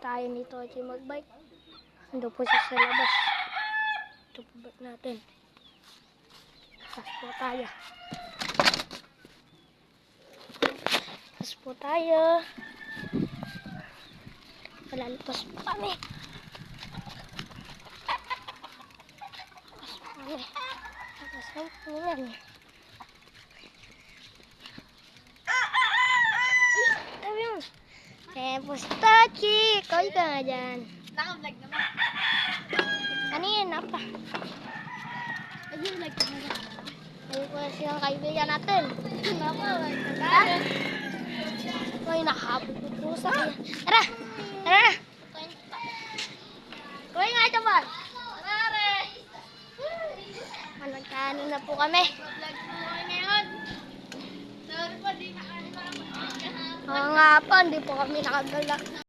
Tayo nito ay magbike. Ando po siya sa labas. Ito po bike natin. Pas po tayo. Pas po tayo. Malalipas po kami. Pas po kami. Nakasama po yan. Tabi mo. Pustachi! Kau ka nga dyan. Naka-vlog naman. Ano yan? Apa? Nag-vlog ka naman. Ay po silang kaibigan natin. Naka-vlog ka na. Ay, nakahabol po po sa kanya. Tara! Tara na! Kuya nga ito ba? Tara! Managkano na po kami. Vlog mo ngayon. Sorry po, di na kami makapag-vlog. Oo nga po, hindi po kami nakagala.